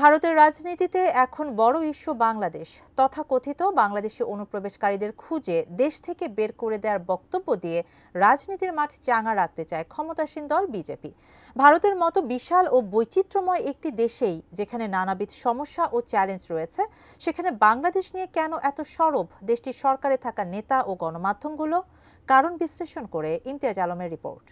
ভারতের রাজনীতিতে এখন বড় ইস্যু বাংলাদেশ। তথাকথিত বাংলাদেশি অনুপ্রবেশকারীদের খুঁজে দেশ থেকে বের করে দেওয়ার বক্তব্য দিয়ে রাজনীতির মাঠ চাঙা রাখতে চায় ক্ষমতাসীন দল বিজেপি। ভারতের মতো বিশাল ও বৈচিত্র্যময় একটি দেশেই যেখানে নানাবিধ সমস্যা ও চ্যালেঞ্জ রয়েছে, সেখানে বাংলাদেশ নিয়ে কেন এত সরব দেশটির সরকারে থাকা নেতা ও গণমাধ্যমগুলো? কারণ বিশ্লেষণ করে ইমতিয়াজ আলমের রিপোর্ট।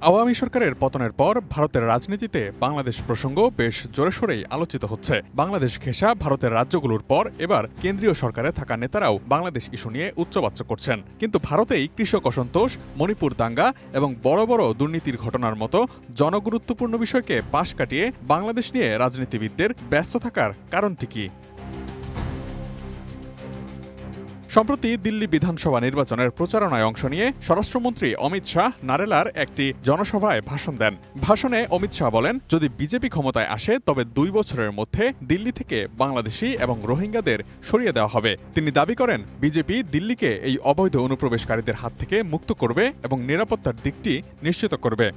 আওয়ামী সরকারের পতনের পর ভারতের রাজনীতিতে বাংলাদেশ প্রসঙ্গ বেশ জোরেশোরেই আলোচিত হচ্ছে। বাংলাদেশ ঘেঁষা ভারতের রাজ্যগুলোর পর এবার কেন্দ্রীয় সরকারে থাকা নেতারাও বাংলাদেশ ইস্যু নিয়ে উচ্চবাচ্য করছেন। কিন্তু ভারতেই কৃষক অসন্তোষ, মণিপুর দাঙ্গা এবং বড় বড় দুর্নীতির ঘটনার মতো জনগুরুত্বপূর্ণ বিষয়কে পাশ কাটিয়ে বাংলাদেশ নিয়ে রাজনীতিবিদদের ব্যস্ত থাকার কারণটি কি? সম্প্রতি দিল্লি বিধানসভা নির্বাচনের প্রচারণায় অংশ নিয়ে স্বরাষ্ট্রমন্ত্রী অমিত শাহ নারেলার একটি জনসভায় ভাষণ দেন। ভাষণে অমিত শাহ বলেন, যদি বিজেপি ক্ষমতায় আসে তবে 2 বছরের মধ্যে দিল্লি থেকে বাংলাদেশি এবং রোহিঙ্গাদের সরিয়ে দেওয়া হবে। তিনি দাবি করেন, বিজেপি দিল্লিকে এই অবৈধ অনুপ্রবেশকারীদের হাত থেকে মুক্ত করবে এবং নিরাপত্তার দিকটি নিশ্চিত করবে।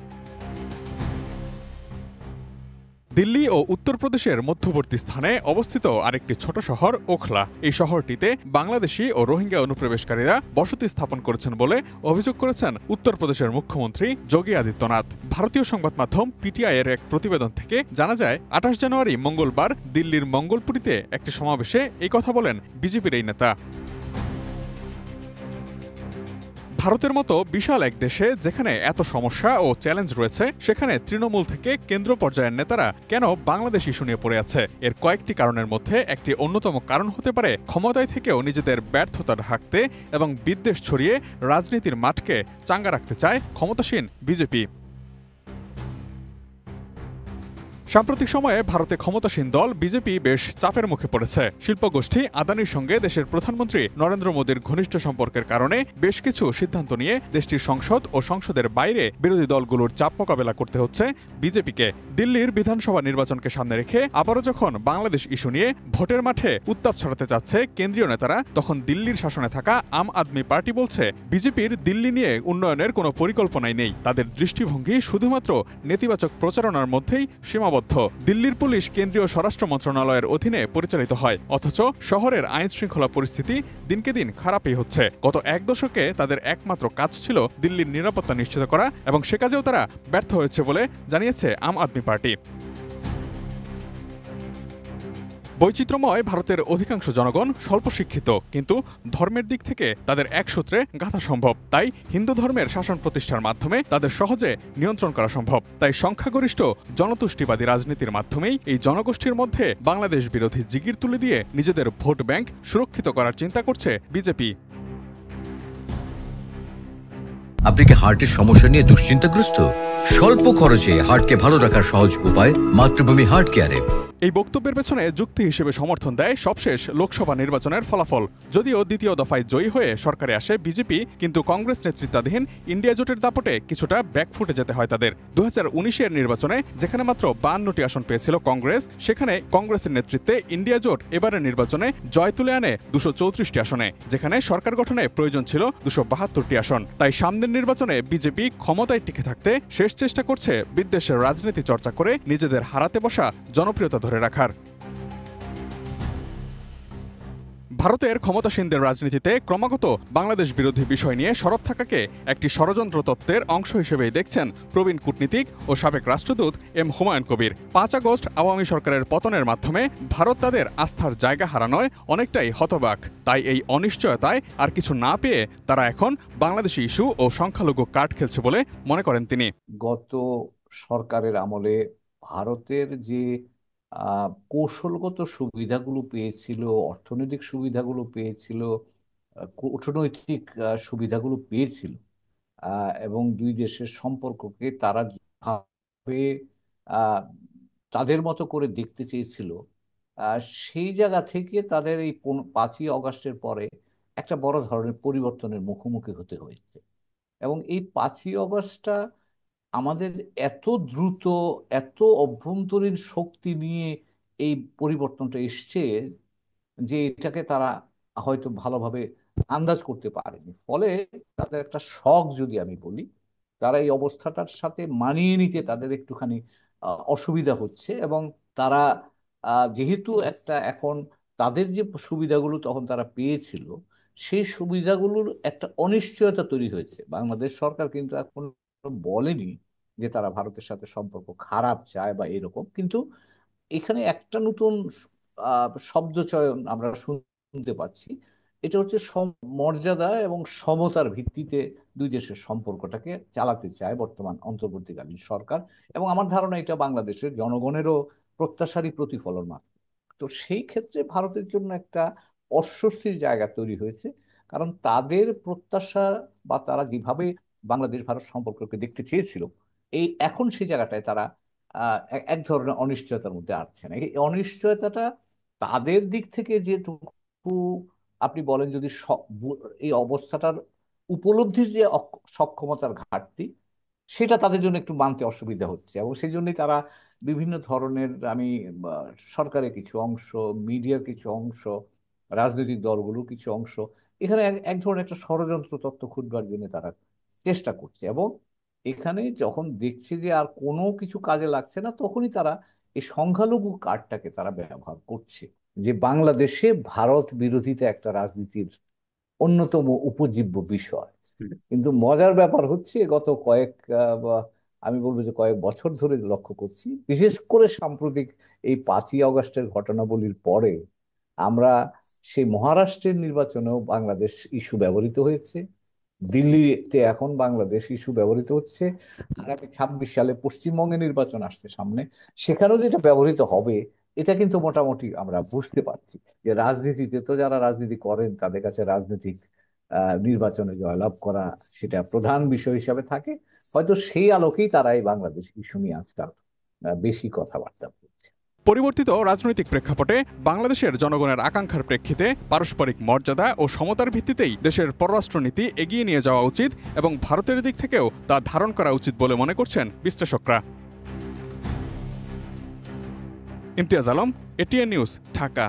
দিল্লি ও উত্তরপ্রদেশের মধ্যবর্তী স্থানে অবস্থিত আরেকটি ছোট শহর ওখলা। এই শহরটিতে বাংলাদেশি ও রোহিঙ্গা অনুপ্রবেশকারীরা বসতি স্থাপন করেছেন বলে অভিযোগ করেছেন উত্তরপ্রদেশের মুখ্যমন্ত্রী যোগী আদিত্যনাথ। ভারতীয় সংবাদ মাধ্যম পিটিআই এর এক প্রতিবেদন থেকে জানা যায়, 28 জানুয়ারি মঙ্গলবার দিল্লির মঙ্গলপুরীতে একটি সমাবেশে এই কথা বলেন বিজেপির এই নেতা। ভারতের মতো বিশাল এক দেশে যেখানে এত সমস্যা ও চ্যালেঞ্জ রয়েছে, সেখানে তৃণমূল থেকে কেন্দ্র পর্যায়ের নেতারা কেন বাংলাদেশ ইস্যু নিয়ে পড়ে আছে? এর কয়েকটি কারণের মধ্যে একটি অন্যতম কারণ হতে পারে ক্ষমতায় থেকেও নিজেদের ব্যর্থতা ঢাকতে এবং বিদ্বেষ ছড়িয়ে রাজনীতির মাঠকে চাঙ্গা রাখতে চায় ক্ষমতাসীন বিজেপি। সাম্প্রতিক সময়ে ভারতে ক্ষমতাসীন দল বিজেপি বেশ চাপের মুখে পড়েছে। শিল্পগোষ্ঠী আদানির সঙ্গে দেশের প্রধানমন্ত্রী নরেন্দ্র মোদীর ঘনিষ্ঠ সম্পর্কের কারণে বেশ কিছু সিদ্ধান্ত নিয়ে দেশটির সংসদ ও সংসদের বাইরে বিরোধী দলগুলোর চাপ মোকাবেলা করতে হচ্ছে বিজেপিকে। দিল্লির বিধানসভা নির্বাচনকে সামনে রেখে আবারও যখন বাংলাদেশ ইস্যু নিয়ে ভোটের মাঠে উত্তাপ ছড়াতে যাচ্ছে কেন্দ্রীয় নেতারা, তখন দিল্লির শাসনে থাকা আম আদমি পার্টি বলছে, বিজেপির দিল্লি নিয়ে উন্নয়নের কোনো পরিকল্পনাই নেই। তাদের দৃষ্টিভঙ্গি শুধুমাত্র নেতিবাচক প্রচারণার মধ্যেই সীমাবদ্ধ। দিল্লির পুলিশ কেন্দ্রীয় স্বরাষ্ট্র মন্ত্রণালয়ের অধীনে পরিচালিত হয়, অথচ শহরের আইন শৃঙ্খলা পরিস্থিতি দিনকে দিন খারাপই হচ্ছে। গত 1 দশকে তাদের একমাত্র কাজ ছিল দিল্লির নিরাপত্তা নিশ্চিত করা, এবং সে কাজেও তারা ব্যর্থ হয়েছে বলে জানিয়েছে আম আদমি পার্টি। বৈচিত্র্যময় ভারতের অধিকাংশ জনগণ স্বল্প শিক্ষিত, কিন্তু ধর্মের দিক থেকে তাদের এক সূত্রে গাঁথা সম্ভব। তাই হিন্দু ধর্মের শাসন প্রতিষ্ঠার মাধ্যমে তাদের সহজে নিয়ন্ত্রণ করা সম্ভব। তাই সংখ্যাগরিষ্ঠ জনতুষ্টিবাদী রাজনীতির মাধ্যমেই এই জনগোষ্ঠীর মধ্যে বাংলাদেশ বিরোধী জিগির তুলে দিয়ে নিজেদের ভোট ব্যাংক সুরক্ষিত করার চিন্তা করছে বিজেপি। আপনি কি হার্টের সমস্যা নিয়ে দুশ্চিন্তাগ্রস্ত? স্বল্প খরচে হার্টকে ভালো রাখার সহজ উপায় মাতৃভূমি হার্ট কেয়ারে। এই বক্তব্যের পেছনে যুক্তি হিসেবে সমর্থন দেয় সবশেষ লোকসভা নির্বাচনের ফলাফল। যদিও দ্বিতীয় দফায় জয়ী হয়ে সরকারে আসে বিজেপি, কিন্তু কংগ্রেস নেতৃত্বাধীন ইন্ডিয়া জোটের দাপটে কিছুটা ব্যাকফুটে যেতে হয় তাদের। 2019-এর নির্বাচনে যেখানে মাত্র 52টি আসন পেয়েছিল কংগ্রেস, সেখানে কংগ্রেসের নেতৃত্বে ইন্ডিয়া জোট এবারের নির্বাচনে জয় তুলে আনে 234টি আসনে, যেখানে সরকার গঠনে প্রয়োজন ছিল 272টি আসন। তাই সামনের নির্বাচনে বিজেপি ক্ষমতায় টিকে থাকতে শেষ চেষ্টা করছে বিদ্বেষের রাজনীতি চর্চা করে নিজেদের হারাতে বসা জনপ্রিয়তা ধরে রাখার। ভারতের ক্ষমতাসীনদের রাজনীতিতে ক্রমাগত বাংলাদেশ বিরোধী বিষয় নিয়ে সরব থাকাকে একটি ষড়যন্ত্র তত্ত্বের অংশ হিসেবেই দেখছেন প্রবীণ কূটনীতিক ও সাবেক রাষ্ট্রদূত এম হুমায়ুন কবির। 5 আগস্ট আওয়ামী সরকারের পতনের মাধ্যমে ভারত তাদের আস্থার জায়গা হারানোয় অনেকটাই হতবাক। তাই এই অনিশ্চয়তায় আর কিছু না পেয়ে তারা এখন বাংলাদেশি ইস্যু ও সংখ্যালঘু কার্ড খেলছে বলে মনে করেন তিনি। গত সরকারের আমলে ভারতের যে কৌশলগত সুবিধাগুলো পেয়েছিল, অর্থনৈতিক সুবিধাগুলো পেয়েছিল, কূটনৈতিক সুবিধাগুলো পেয়েছিল, এবং দুই দেশের সম্পর্ককে তারা যেভাবে তাদের মতো করে দেখতে চেয়েছিল, সেই জায়গা থেকে তাদের এই 5ই অগাস্টের পরে একটা বড় ধরনের পরিবর্তনের মুখোমুখি হতে হয়েছে। এবং এই 5ই অগাস্টটা আমাদের এত দ্রুত, এত অভ্যন্তরীণ শক্তি নিয়ে এই পরিবর্তনটা এসছে যে এটাকে তারা হয়তো ভালোভাবে আন্দাজ করতে পারেনি। ফলে তাদের একটা শখ যদি আমি বলি, তারা এই অবস্থাটার সাথে মানিয়ে নিতে তাদের একটুখানি অসুবিধা হচ্ছে। এবং তারা যেহেতু একটা এখন তাদের যে সুবিধাগুলো তখন তারা পেয়েছিল, সেই সুবিধাগুলোর একটা অনিশ্চয়তা তৈরি হয়েছে। বাংলাদেশ সরকার কিন্তু এখন বলেনি যে তারা ভারতের সাথে সম্পর্ক খারাপ চায় বা এরকম, কিন্তু এখানে একটা নতুন শব্দ চয়ন আমরা শুনতে পাচ্ছি। এটা হচ্ছে মর্যাদা এবং সমতার ভিত্তিতে দুই দেশের সম্পর্কটাকে চালাতে চায় বর্তমান অন্তর্বর্তীকালীন সরকার। এবং আমার ধারণা এটা বাংলাদেশের জনগণেরও প্রত্যাশারই প্রতিফলন মাত্র। তো সেই ক্ষেত্রে ভারতের জন্য একটা অস্বস্তির জায়গা তৈরি হয়েছে, কারণ তাদের প্রত্যাশা বা তারা যেভাবে বাংলাদেশ ভারত সম্পর্ককে দেখতে চেয়েছিল, এই এখন সেই জায়গাটায় তারা এক ধরনের অনিশ্চয়তার মধ্যে আসছেন। এই অনিশ্চয়তাটা তাদের দিক থেকে যেটুকু আপনি বলেন, যদি এই অবস্থাটার উপলব্ধির যে সক্ষমতার ঘাটতি, সেটা তাদের জন্য একটু মানতে অসুবিধা হচ্ছে। এবং সেই জন্যই তারা বিভিন্ন ধরনের, আমি সরকারের কিছু অংশ, মিডিয়ার কিছু অংশ, রাজনৈতিক দলগুলোর কিছু অংশ এখানে এক ধরনের একটা ষড়যন্ত্র তত্ত্ব খুঁজবার জন্য তারা চেষ্টা করছে। এবং এখানে যখন দেখছে যে আর কোনো কিছু কাজে লাগছে না, তখনই তারা এই সংখ্যালঘু কার্ডটাকে তারা ব্যবহার করছে, যে বাংলাদেশে ভারত বিরোধিতা একটা রাজনীতির অন্যতম উপজীব্য বিষয়। কিন্তু মজার ব্যাপার হচ্ছে, গত আমি বলবো যে কয়েক বছর ধরে লক্ষ্য করছি, বিশেষ করে সাম্প্রতিক এই 5ই আগস্টের ঘটনাবলীর পরে আমরা সেই মহারাষ্ট্রের নির্বাচনেও বাংলাদেশ ইস্যু ব্যবহৃত হয়েছে, দিল্লিতে এখন বাংলাদেশ ইস্যু ব্যবহৃত হচ্ছে, আগামী 26 সালে পশ্চিমবঙ্গে নির্বাচন আসছে সামনে, সেখানেও যেটা ব্যবহৃত হবে। এটা কিন্তু মোটামুটি আমরা বুঝতে পারছি যে রাজনীতিতে তো যারা রাজনীতি করেন তাদের কাছে রাজনৈতিক নির্বাচনে জয়লাভ করা সেটা প্রধান বিষয় হিসাবে থাকে। হয়তো সেই আলোকেই তারা এই বাংলাদেশ ইস্যু নিয়ে আজকাল বেশি কথাবার্তা বলছে। পরিবর্তিত রাজনৈতিক প্রেক্ষাপটে বাংলাদেশের জনগণের আকাঙ্ক্ষার প্রেক্ষিতে পারস্পরিক মর্যাদা ও সমতার ভিত্তিতেই দেশের পররাষ্ট্রনীতি এগিয়ে নিয়ে যাওয়া উচিত এবং ভারতের দিক থেকেও তা ধারণ করা উচিত বলে মনে করছেন বিশ্লেষকরা। Imtiaz Alam, ATN news, Dhaka.